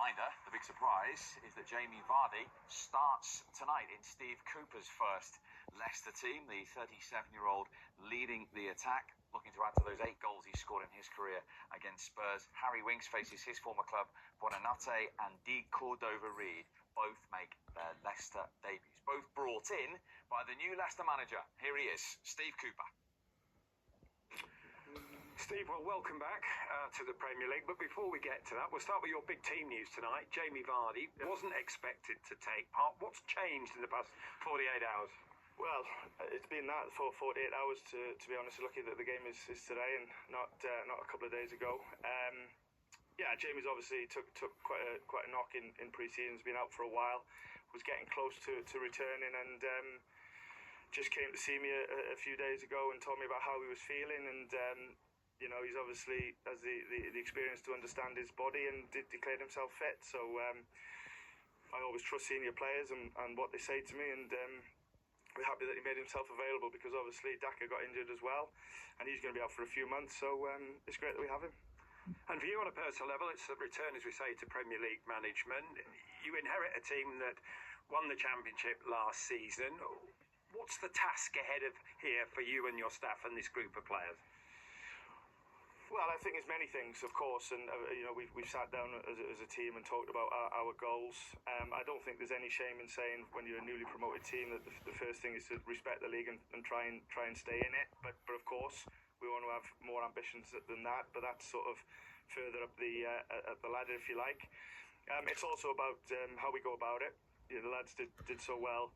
reminder, the big surprise is that Jamie Vardy starts tonight in Steve Cooper's first Leicester team, the 37-year-old leading the attack, looking to add to those 8 goals he scored in his career against Spurs. Harry Winks faces his former club, Buonanotte, and Di Cordova-Reid both make their Leicester debuts. Both brought in by the new Leicester manager. Here he is, Steve Cooper. Steve, well, welcome back to the Premier League. But before we get to that, we'll start with your big team news tonight. Jamie Vardy wasn't expected to take part. What's changed in the past 48 hours? Well, it's been that for 48 hours, to be honest. Lucky that the game is today and not a couple of days ago. Yeah, Jamie's obviously took quite a knock in pre-season. He's been out for a while. Was getting close to returning and just came to see me a few days ago and told me about how he was feeling. And you know, he's obviously has the experience to understand his body and declared himself fit. So I always trust senior players and what they say to me, and we're happy that he made himself available because obviously Daka got injured as well and he's going to be out for a few months, so it's great that we have him. And for you on a personal level, it's the return, as we say, to Premier League management. You inherit a team that won the Championship last season. What's the task ahead of here for you and your staff and this group of players? Well, I think it's many things, of course, and you know, we've sat down as a team and talked about our goals. I don't think there's any shame in saying when you're a newly promoted team that the first thing is to respect the league and try and stay in it. But of course, we want to have more ambitions than that. But that's sort of further up the ladder, if you like. It's also about how we go about it. You know, the lads did so well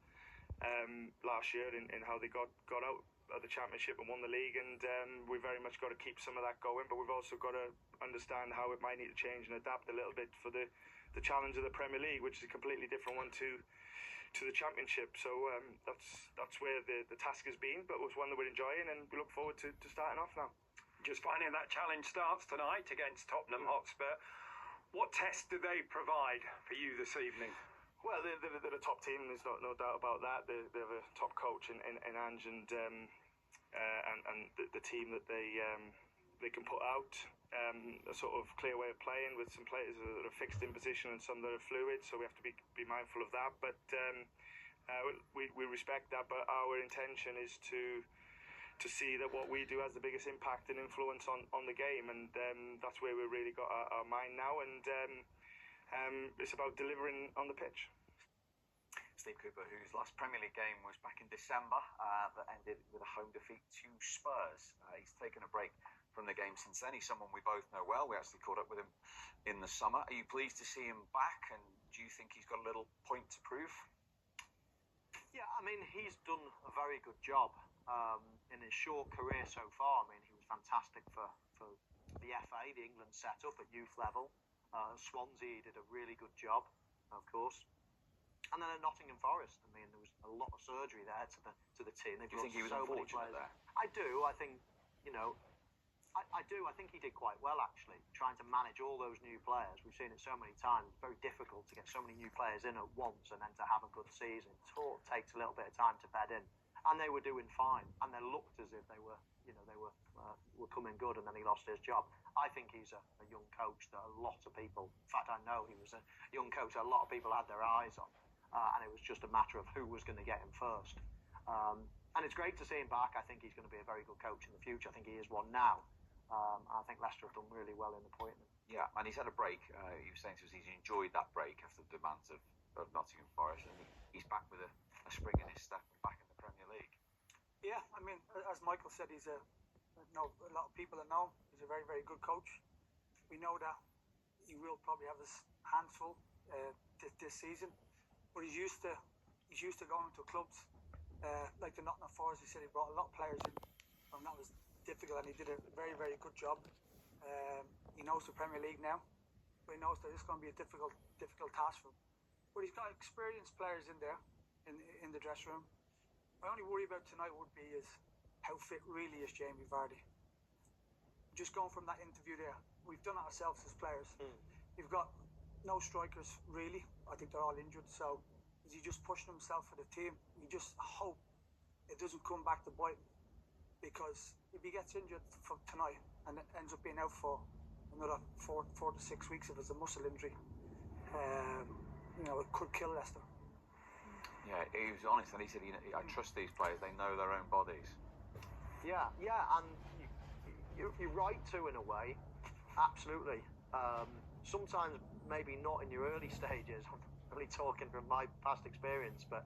last year in how they got out at the Championship and won the league, and we very much got to keep some of that going, but we've also got to understand how it might need to change and adapt a little bit for the challenge of the Premier League, which is a completely different one to the Championship. So that's where the task has been, but it was one that we're enjoying and we look forward to starting off now. Just finding that challenge starts tonight against Tottenham Hotspur. What test do they provide for you this evening? Well, they're a top team. There's no doubt about that. They have a top coach in Ange and the team that they can put out. A sort of clear way of playing with some players that are fixed in position and some that are fluid. So we have to be mindful of that. But we respect that. But our intention is to see that what we do has the biggest impact and influence on the game, and that's where we've really got our mind now. And it's about delivering on the pitch. Steve Cooper, whose last Premier League game was back in December, that ended with a home defeat to Spurs. He's taken a break from the game since then. He's someone we both know well. We actually caught up with him in the summer. Are you pleased to see him back, and do you think he's got a little point to prove? Yeah, I mean, he's done a very good job in his short career so far. I mean, he was fantastic for the FA, the England setup at youth level. Swansea did a really good job, of course. And then at Nottingham Forest, I mean, there was a lot of surgery there to the team. Do you think he was unfortunate there? I do. I think, you know, I do. I think he did quite well, actually, trying to manage all those new players. We've seen it so many times. It's very difficult to get so many new players in at once and then to have a good season. It takes a little bit of time to bed in. And they were doing fine. And they looked as if they were coming good, and then he lost his job. I think he's a young coach that a lot of people, in fact, I know he was a young coach that a lot of people had their eyes on. And it was just a matter of who was going to get him first. And it's great to see him back. I think he's going to be a very good coach in the future. I think he is one now. I think Leicester have done really well in appointment. Yeah, and he's had a break. He was saying to us he's enjoyed that break after the demands of Nottingham Forest, and he's back with a spring in his step and back in the Premier League. Yeah, I mean, as Michael said, a lot of people that know him. He's a very, very good coach. We know that he will probably have his hands full this season, but he's used to going to clubs like the Nottingham Forest. He said he brought a lot of players in, and that was difficult, and he did a very, very good job. He knows the Premier League now, but he knows that it's going to be a difficult task for him. But he's got experienced players in there, in the dressing room. My only worry about tonight would be is how fit really is Jamie Vardy. Just going from that interview there, we've done it ourselves as players. We've got no strikers really. I think they're all injured, so is he just pushing himself for the team? We just hope it doesn't come back to bite him, because if he gets injured for tonight and it ends up being out for another 4 to 6 weeks if it's a muscle injury, it could kill Leicester. Yeah, he was honest and he said, I trust these players, they know their own bodies. Yeah, and you're right too, in a way. Absolutely. Sometimes maybe not in your early stages. I'm only talking from my past experience, but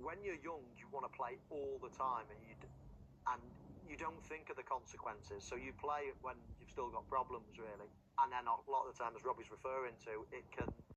when you're young, you want to play all the time, and you don't think of the consequences. So you play when you've still got problems, really. And then a lot of the time, as Robbie's referring to, it can